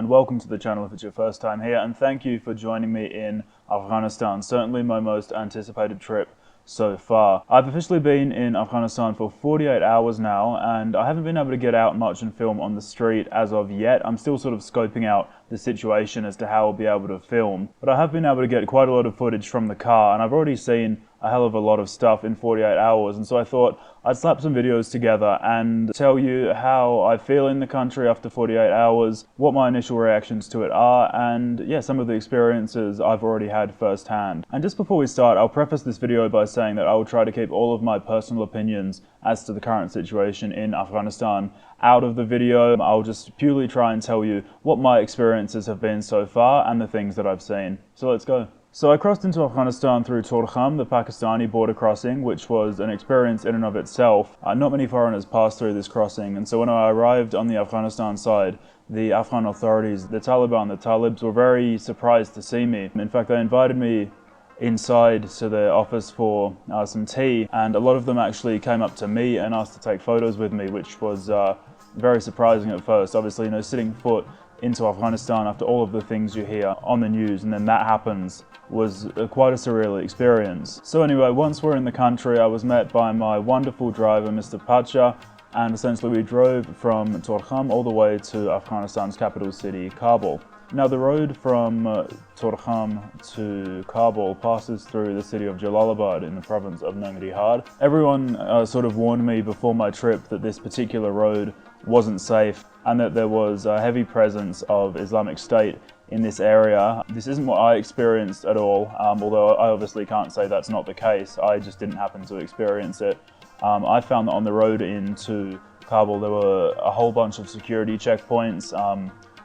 and welcome to the channel if it's your first time here, and thank you for joining me in Afghanistan, certainly my most anticipated trip so far. I've officially been in Afghanistan for 48 hours now, and I haven't been able to get out much and film on the street as of yet. I'm still sort of scoping out the situation as to how I'll be able to film, but I have been able to get quite a lot of footage from the car, and I've already seen a hell of a lot of stuff in 48 hours, and so I thought I'd slap some videos together and tell you how I feel in the country after 48 hours, what my initial reactions to it are, and yeah, some of the experiences I've already had firsthand. And just before we start, I'll preface this video by saying that I will try to keep all of my personal opinions as to the current situation in Afghanistan out of the video. I'll just purely try and tell you what my experiences have been so far and the things that I've seen. So let's go. So I crossed into Afghanistan through Torkham, the Pakistani border crossing, which was an experience in and of itself. Not many foreigners pass through this crossing, and so when I arrived on the Afghanistan side, the Afghan authorities, the Taliban, the Talibs, were very surprised to see me. In fact, they invited me inside to their office for some tea, and a lot of them actually came up to me and asked to take photos with me, which was very surprising at first. Obviously, you know, sitting foot into Afghanistan after all of the things you hear on the news, and then that happens, was quite a surreal experience. So anyway, once we're in the country, I was met by my wonderful driver, Mr. Pacha, and essentially we drove from Torkham all the way to Afghanistan's capital city, Kabul. Now the road from Torkham to Kabul passes through the city of Jalalabad in the province of Nangarhar. Everyone sort of warned me before my trip that this particular road wasn't safe and that there was a heavy presence of Islamic State in this area. This isn't what I experienced at all, although I obviously can't say that's not the case. I just didn't happen to experience it. I found that on the road into Kabul there were a whole bunch of security checkpoints,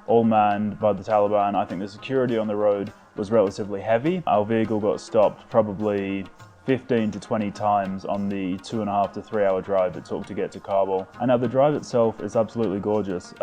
all manned by the Taliban. I think the security on the road was relatively heavy. Our vehicle got stopped probably 15 to 20 times on the 2.5 to 3 hour drive it took to get to Kabul. And now the drive itself is absolutely gorgeous.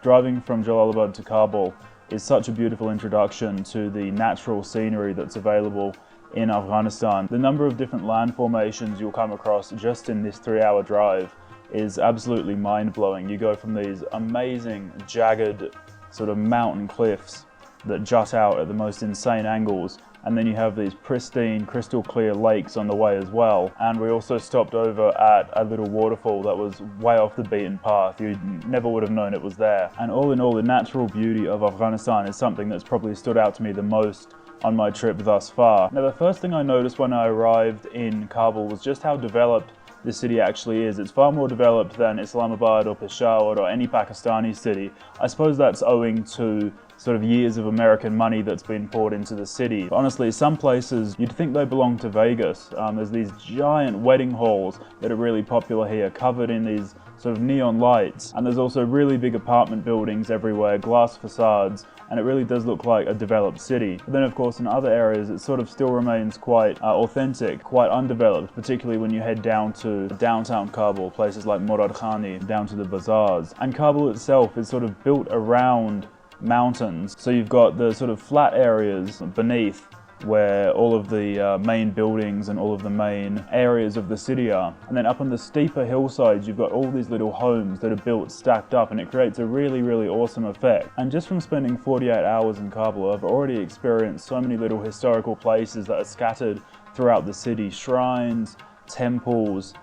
Driving from Jalalabad to Kabul is such a beautiful introduction to the natural scenery that's available in Afghanistan. The number of different land formations you'll come across just in this 3 hour drive is absolutely mind-blowing. You go from these amazing jagged sort of mountain cliffs that jut out at the most insane angles, and then you have these pristine, crystal clear lakes on the way as well. And we also stopped over at a little waterfall that was way off the beaten path. You never would have known it was there. And all in all, the natural beauty of Afghanistan is something that's probably stood out to me the most on my trip thus far. Now, the first thing I noticed when I arrived in Kabul was just how developed the city actually is. It's far more developed than Islamabad or Peshawar or any Pakistani city. I suppose that's owing to sort of years of American money that's been poured into the city. But honestly, some places you'd think they belong to Vegas. There's these giant wedding halls that are really popular here, covered in these sort of neon lights, and there's also really big apartment buildings everywhere, glass facades, and it really does look like a developed city. But then of course in other areas it sort of still remains quite authentic, quite undeveloped, particularly when you head down to downtown Kabul, places like Murad Khani, down to the bazaars. And Kabul itself is sort of built around mountains, so you've got the sort of flat areas beneath where all of the main buildings and all of the main areas of the city are. And then up on the steeper hillsides, you've got all these little homes that are built stacked up, and it creates a really, really awesome effect. And just from spending 48 hours in Kabul, I've already experienced so many little historical places that are scattered throughout the city. Shrines, temples,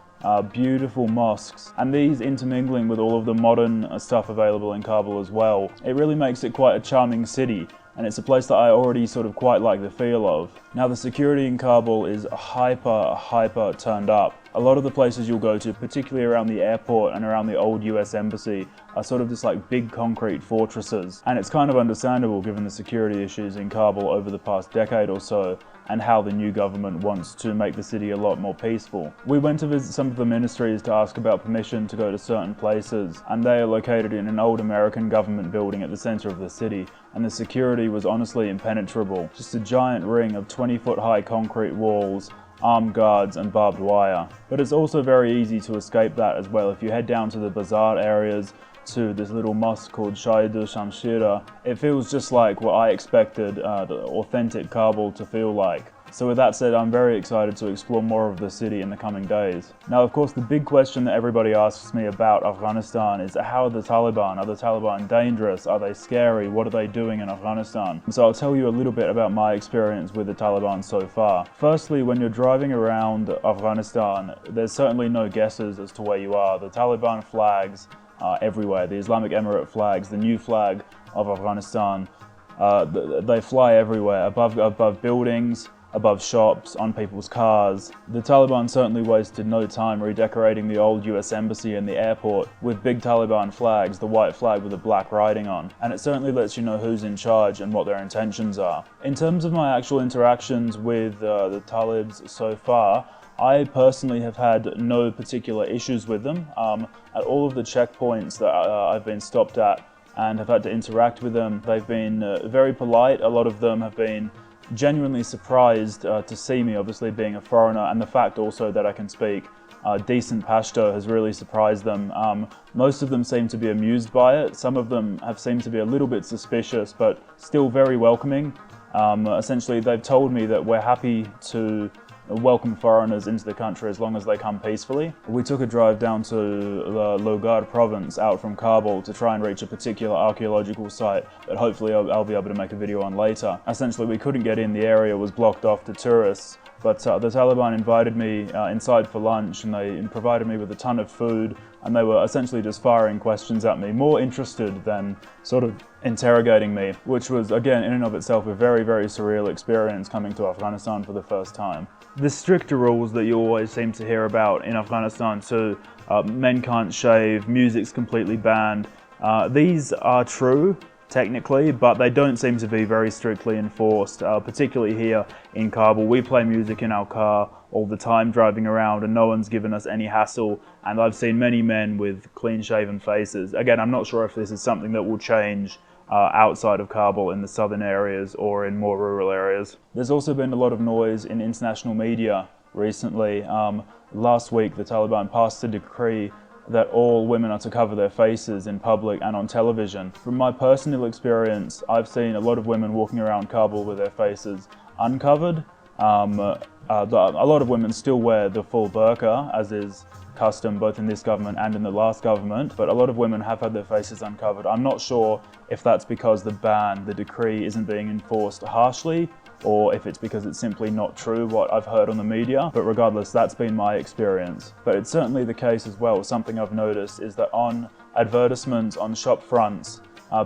beautiful mosques, and these intermingling with all of the modern stuff available in Kabul as well. It really makes it quite a charming city, and it's a place that I already sort of quite like the feel of. Now the security in Kabul is hyper turned up. A lot of the places you'll go to, particularly around the airport and around the old US embassy, are sort of just like big concrete fortresses. And it's kind of understandable given the security issues in Kabul over the past decade or so, and how the new government wants to make the city a lot more peaceful. We went to visit some of the ministries to ask about permission to go to certain places, and they are located in an old American government building at the center of the city, and the security was honestly impenetrable. Just a giant ring of 20-foot high concrete walls, armed guards and barbed wire. But it's also very easy to escape that as well. If you head down to the bazaar areas, to this little mosque called Shahid Shamshira, it feels just like what I expected the authentic Kabul to feel like. So with that said, I'm very excited to explore more of the city in the coming days. Now, of course, the big question that everybody asks me about Afghanistan is, how are the Taliban? Are the Taliban dangerous? Are they scary? What are they doing in Afghanistan? So I'll tell you a little bit about my experience with the Taliban so far. Firstly, when you're driving around Afghanistan, there's certainly no guesses as to where you are. The Taliban flags are everywhere. The Islamic Emirate flags, the new flag of Afghanistan, they fly everywhere, above buildings, above shops, on people's cars. The Taliban certainly wasted no time redecorating the old US Embassy and the airport with big Taliban flags, the white flag with the black writing on. And it certainly lets you know who's in charge and what their intentions are. In terms of my actual interactions with the Talibs so far, I personally have had no particular issues with them. At all of the checkpoints that I've been stopped at and have had to interact with them, they've been very polite. A lot of them have been genuinely surprised to see me, obviously being a foreigner, and the fact also that I can speak decent Pashto has really surprised them. Most of them seem to be amused by it. Some of them have seemed to be a little bit suspicious, but still very welcoming. Essentially, they've told me that we're happy to welcome foreigners into the country as long as they come peacefully. We took a drive down to the Logar province out from Kabul to try and reach a particular archaeological site that hopefully I'll be able to make a video on later. Essentially, we couldn't get in, the area was blocked off to tourists, but the Taliban invited me inside for lunch, and they provided me with a ton of food, and they were essentially just firing questions at me, more interested than sort of interrogating me, which was, again, in and of itself a very, very surreal experience coming to Afghanistan for the first time. The stricter rules that you always seem to hear about in Afghanistan too, men can't shave, music's completely banned. These are true, technically, but they don't seem to be very strictly enforced, particularly here in Kabul. We play music in our car all the time driving around, and no one's given us any hassle, and I've seen many men with clean-shaven faces. Again, I'm not sure if this is something that will change outside of Kabul in the southern areas or in more rural areas. There's also been a lot of noise in international media recently. Last week, the Taliban passed a decree that all women are to cover their faces in public and on television. From my personal experience, I've seen a lot of women walking around Kabul with their faces uncovered. A lot of women still wear the full burqa, as is custom both in this government and in the last government, but a lot of women have had their faces uncovered. I'm not sure if that's because the decree isn't being enforced harshly, or if it's because it's simply not true what I've heard on the media, but regardless, that's been my experience. But it's certainly the case as well. Something I've noticed is that on advertisements, on shop fronts,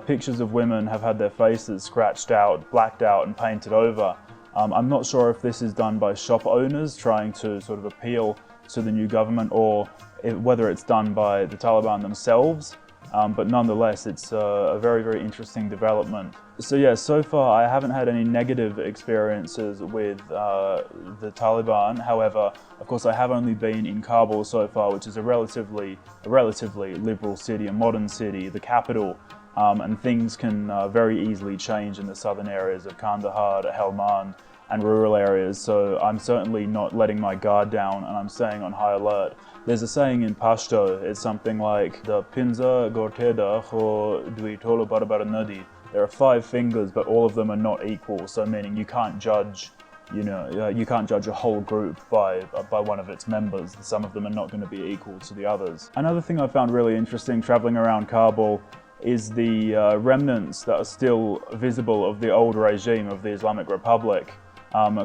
pictures of women have had their faces scratched out, blacked out, and painted over. I'm not sure if this is done by shop owners trying to sort of appeal to the new government, or whether it's done by the Taliban themselves, but nonetheless, it's a very, very interesting development. So yeah, so far I haven't had any negative experiences with the Taliban. However, of course, I have only been in Kabul so far, which is a relatively liberal city, a modern city, the capital, and things can very easily change in the southern areas of Kandahar, Helmand, and rural areas, so I'm certainly not letting my guard down, and I'm staying on high alert. There's a saying in Pashto, it's something like, "The pinza gorteda ho dwi tolo barabar nadi." There are 5 fingers, but all of them are not equal, so meaning you can't judge, you can't judge a whole group by one of its members. Some of them are not going to be equal to the others. Another thing I found really interesting traveling around Kabul is the remnants that are still visible of the old regime of the Islamic Republic.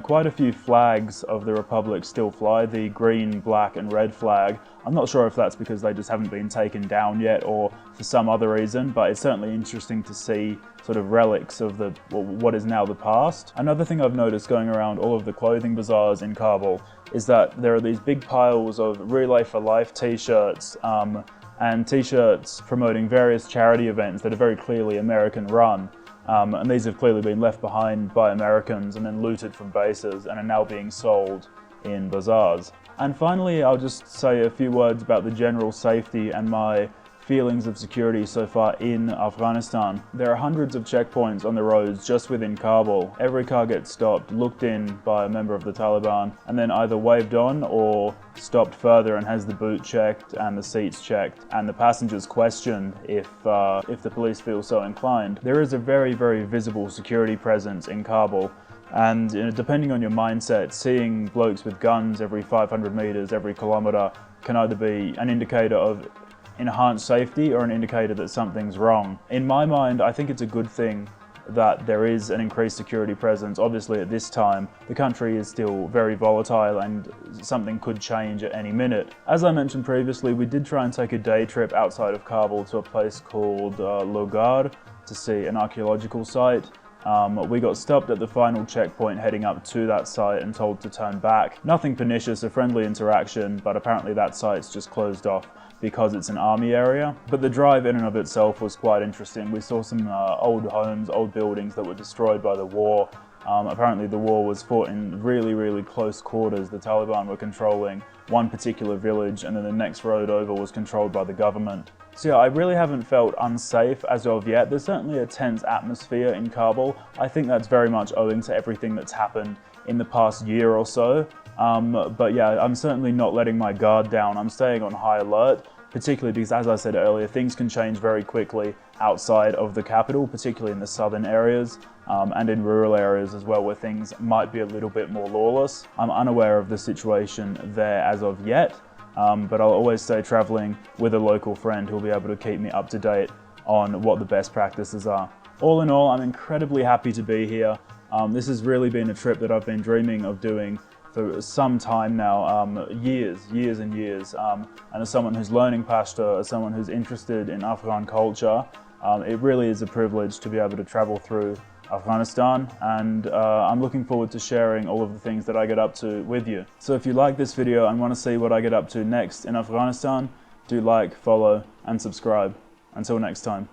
Quite a few flags of the Republic still fly, the green, black and red flag. I'm not sure if that's because they just haven't been taken down yet or for some other reason, but it's certainly interesting to see sort of relics of what is now the past. Another thing I've noticed going around all of the clothing bazaars in Kabul is that there are these big piles of Relay for Life t-shirts and t-shirts promoting various charity events that are very clearly American run. And these have clearly been left behind by Americans and then looted from bases and are now being sold in bazaars. And finally, I'll just say a few words about the general safety and my feelings of security so far in Afghanistan. There are hundreds of checkpoints on the roads just within Kabul. Every car gets stopped, looked in by a member of the Taliban, and then either waved on or stopped further and has the boot checked and the seats checked and the passengers questioned if the police feel so inclined. There is a very, very visible security presence in Kabul. And depending on your mindset, seeing blokes with guns every 500 meters, every kilometer can either be an indicator of enhanced safety or an indicator that something's wrong. In my mind, I think it's a good thing that there is an increased security presence. Obviously at this time, the country is still very volatile and something could change at any minute. As I mentioned previously, we did try and take a day trip outside of Kabul to a place called Logar to see an archaeological site. We got stopped at the final checkpoint heading up to that site and told to turn back. Nothing pernicious, a friendly interaction, but apparently that site's just closed off because it's an army area. But the drive in and of itself was quite interesting. We saw some old homes, old buildings that were destroyed by the war. Apparently the war was fought in really close quarters. The Taliban were controlling one particular village, and then the next road over was controlled by the government. So yeah, I really haven't felt unsafe as of yet. There's certainly a tense atmosphere in Kabul. I think that's very much owing to everything that's happened in the past year or so. But yeah, I'm certainly not letting my guard down. I'm staying on high alert, particularly because, as I said earlier, things can change very quickly outside of the capital, particularly in the southern areas and in rural areas as well, where things might be a little bit more lawless. I'm unaware of the situation there as of yet, but I'll always stay traveling with a local friend who'll be able to keep me up to date on what the best practices are. All in all, I'm incredibly happy to be here. This has really been a trip that I've been dreaming of doing for some time now, years and years. And as someone who's learning Pashto, as someone who's interested in Afghan culture, it really is a privilege to be able to travel through Afghanistan, and I'm looking forward to sharing all of the things that I get up to with you. So if you like this video and want to see what I get up to next in Afghanistan, do like, follow, and subscribe. Until next time.